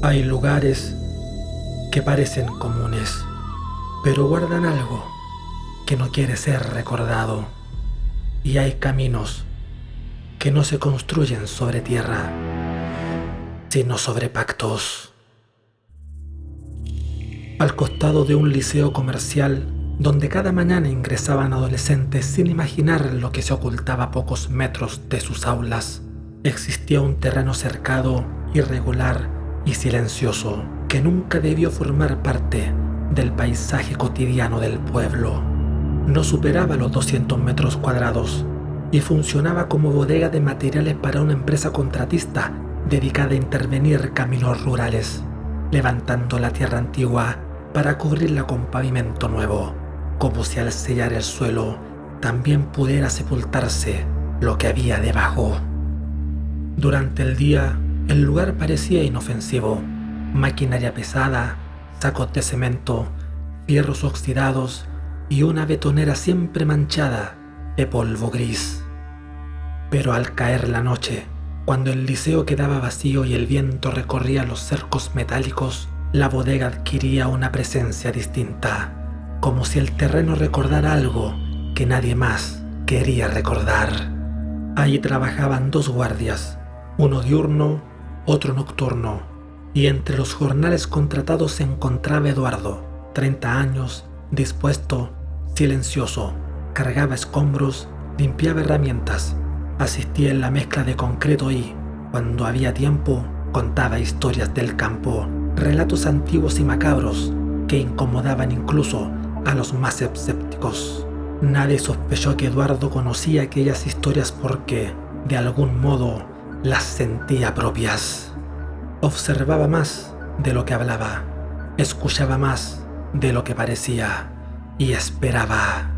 Hay lugares que parecen comunes, pero guardan algo que no quiere ser recordado. Y hay caminos que no se construyen sobre tierra, sino sobre pactos. Al costado de un liceo comercial donde cada mañana ingresaban adolescentes sin imaginar lo que se ocultaba a pocos metros de sus aulas, existía un terreno cercado, irregular y silencioso que nunca debió formar parte del paisaje cotidiano del pueblo. No superaba los 200 metros cuadrados y funcionaba como bodega de materiales para una empresa contratista dedicada a intervenir caminos rurales, levantando la tierra antigua para cubrirla con pavimento nuevo, como si al sellar el suelo también pudiera sepultarse lo que había debajo. Durante el día, el lugar parecía inofensivo: maquinaria pesada, sacos de cemento, fierros oxidados y una betonera siempre manchada de polvo gris. Pero al caer la noche, cuando el liceo quedaba vacío y el viento recorría los cercos metálicos, la bodega adquiría una presencia distinta, como si el terreno recordara algo que nadie más quería recordar. Allí trabajaban dos guardias, uno diurno, otro nocturno, y entre los jornales contratados se encontraba Eduardo, 30 años, dispuesto, silencioso, cargaba escombros, limpiaba herramientas, asistía en la mezcla de concreto y, cuando había tiempo, contaba historias del campo, relatos antiguos y macabros que incomodaban incluso a los más escépticos. Nadie sospechó que Eduardo conocía aquellas historias porque, de algún modo, las sentía propias. Observaba más de lo que hablaba, escuchaba más de lo que parecía y esperaba.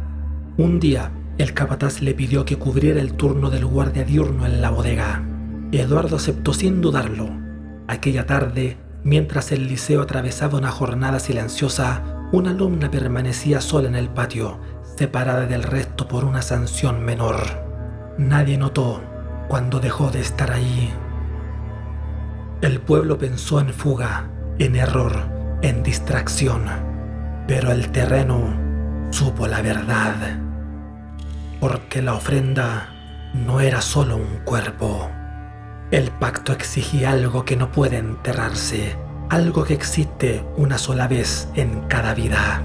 Un día, el capataz le pidió que cubriera el turno del guardia diurno en la bodega. Eduardo aceptó sin dudarlo. Aquella tarde, mientras el liceo atravesaba una jornada silenciosa, una alumna permanecía sola en el patio, separada del resto por una sanción menor. Nadie notó cuando dejó de estar allí. El pueblo pensó en fuga, en error, en distracción, pero el terreno supo la verdad, porque la ofrenda no era solo un cuerpo. El pacto exigía algo que no puede enterrarse, algo que existe una sola vez en cada vida.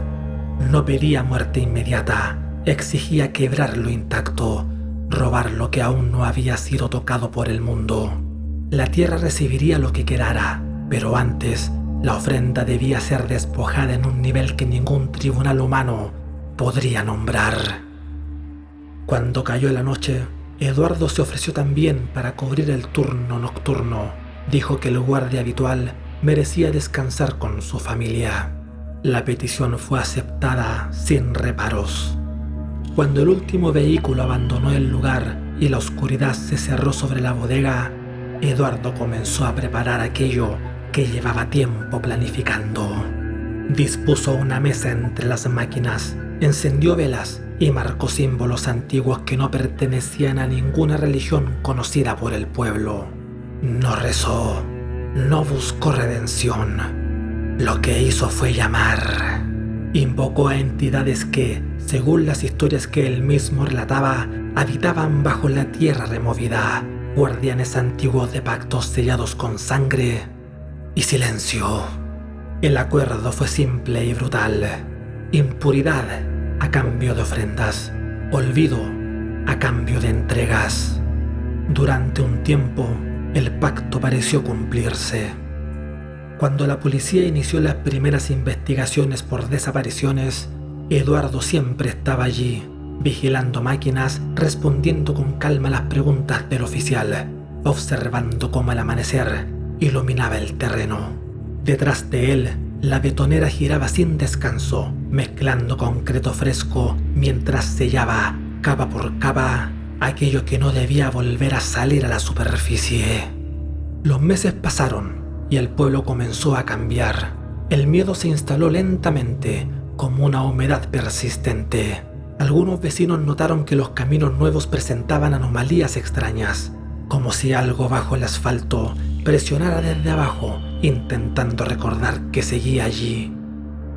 No pedía muerte inmediata, exigía quebrar lo intacto, robar lo que aún no había sido tocado por el mundo. La tierra recibiría lo que quedara, pero antes la ofrenda debía ser despojada en un nivel que ningún tribunal humano podría nombrar. Cuando cayó la noche, Eduardo se ofreció también para cubrir el turno nocturno. Dijo que el guardia habitual merecía descansar con su familia. La petición fue aceptada sin reparos. Cuando el último vehículo abandonó el lugar y la oscuridad se cerró sobre la bodega, Eduardo comenzó a preparar aquello que llevaba tiempo planificando. Dispuso una mesa entre las máquinas, encendió velas y marcó símbolos antiguos que no pertenecían a ninguna religión conocida por el pueblo. No rezó, no buscó redención. Lo que hizo fue llamar. Invocó a entidades que, según las historias que él mismo relataba, habitaban bajo la tierra removida, guardianes antiguos de pactos sellados con sangre y silencio. El acuerdo fue simple y brutal: impuridad a cambio de ofrendas, olvido a cambio de entregas. Durante un tiempo, el pacto pareció cumplirse. Cuando la policía inició las primeras investigaciones por desapariciones, Eduardo siempre estaba allí, vigilando máquinas, respondiendo con calma las preguntas del oficial, observando cómo el amanecer iluminaba el terreno. Detrás de él, la betonera giraba sin descanso, mezclando concreto fresco mientras sellaba, capa por capa, aquello que no debía volver a salir a la superficie. Los meses pasaron y el pueblo comenzó a cambiar. El miedo se instaló lentamente, como una humedad persistente. Algunos vecinos notaron que los caminos nuevos presentaban anomalías extrañas, como si algo bajo el asfalto presionara desde abajo, intentando recordar que seguía allí.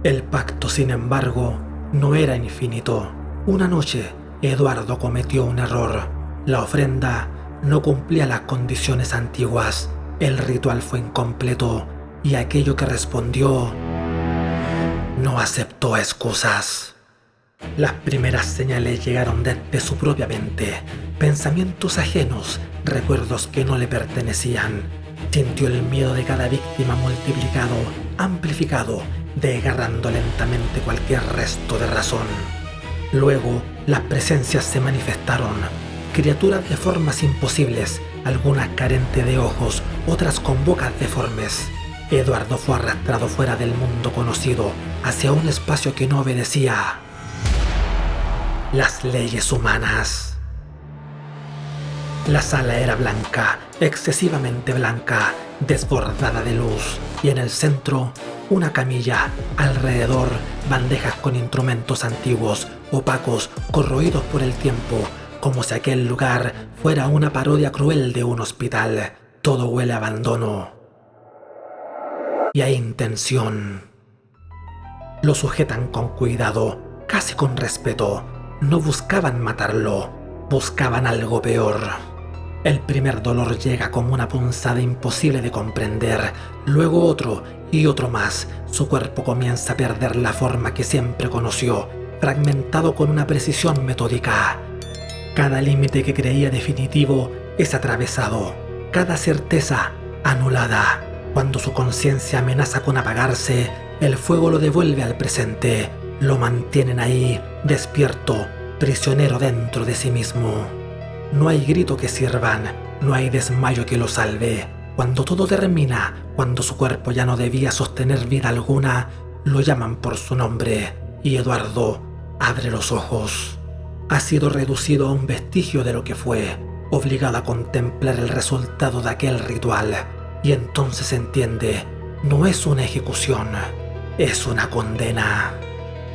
El pacto, sin embargo, no era infinito. Una noche, Eduardo cometió un error. La ofrenda no cumplía las condiciones antiguas. El ritual fue incompleto y aquello que respondió no aceptó excusas. Las primeras señales llegaron desde su propia mente, pensamientos ajenos, recuerdos que no le pertenecían. Sintió el miedo de cada víctima multiplicado, amplificado, desgarrando lentamente cualquier resto de razón. Luego, las presencias se manifestaron, criaturas de formas imposibles, algunas carentes de ojos, otras con bocas deformes. Eduardo fue arrastrado fuera del mundo conocido, hacia un espacio que no obedecía las leyes humanas. La sala era blanca, excesivamente blanca, desbordada de luz, y en el centro, una camilla, alrededor, bandejas con instrumentos antiguos, opacos, corroídos por el tiempo, como si aquel lugar fuera una parodia cruel de un hospital. Todo huele a abandono y a intención. Lo sujetan con cuidado, casi con respeto. No buscaban matarlo, buscaban algo peor. El primer dolor llega como una punzada imposible de comprender, luego otro y otro más. Su cuerpo comienza a perder la forma que siempre conoció, fragmentado con una precisión metódica. Cada límite que creía definitivo es atravesado, cada certeza anulada. Cuando su conciencia amenaza con apagarse, el fuego lo devuelve al presente. Lo mantienen ahí, despierto, prisionero dentro de sí mismo. No hay grito que sirvan, no hay desmayo que lo salve. Cuando todo termina, cuando su cuerpo ya no debía sostener vida alguna, lo llaman por su nombre y Eduardo abre los ojos. Ha sido reducido a un vestigio de lo que fue, obligado a contemplar el resultado de aquel ritual. Y entonces entiende, no es una ejecución, es una condena.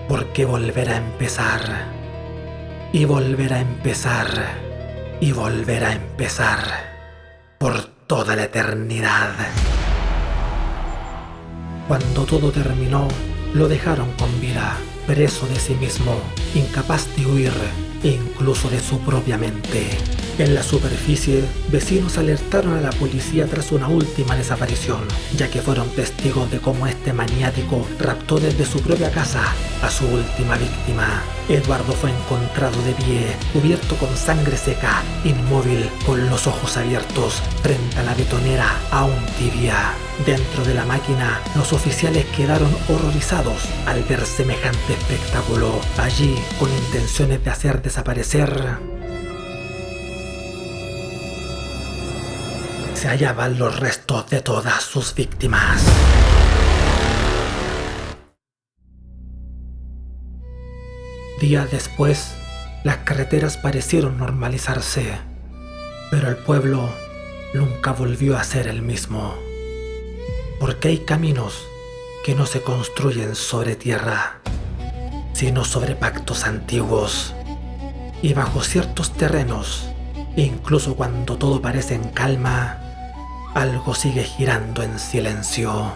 Porque volverá a empezar, y volverá a empezar, y volverá a empezar, por toda la eternidad. Cuando todo terminó, lo dejaron con vida, preso de sí mismo, incapaz de huir, incluso de su propia mente. En la superficie, vecinos alertaron a la policía tras una última desaparición, ya que fueron testigos de cómo este maniático raptó desde su propia casa a su última víctima. Eduardo fue encontrado de pie, cubierto con sangre seca, inmóvil, con los ojos abiertos, frente a la betonera aún tibia. Dentro de la máquina, los oficiales quedaron horrorizados al ver semejante espectáculo. Allí, con intenciones de hacer desaparecer, se hallaban los restos de todas sus víctimas. Días después, las carreteras parecieron normalizarse, pero el pueblo nunca volvió a ser el mismo. Porque hay caminos que no se construyen sobre tierra, sino sobre pactos antiguos. Y bajo ciertos terrenos, incluso cuando todo parece en calma, algo sigue girando en silencio.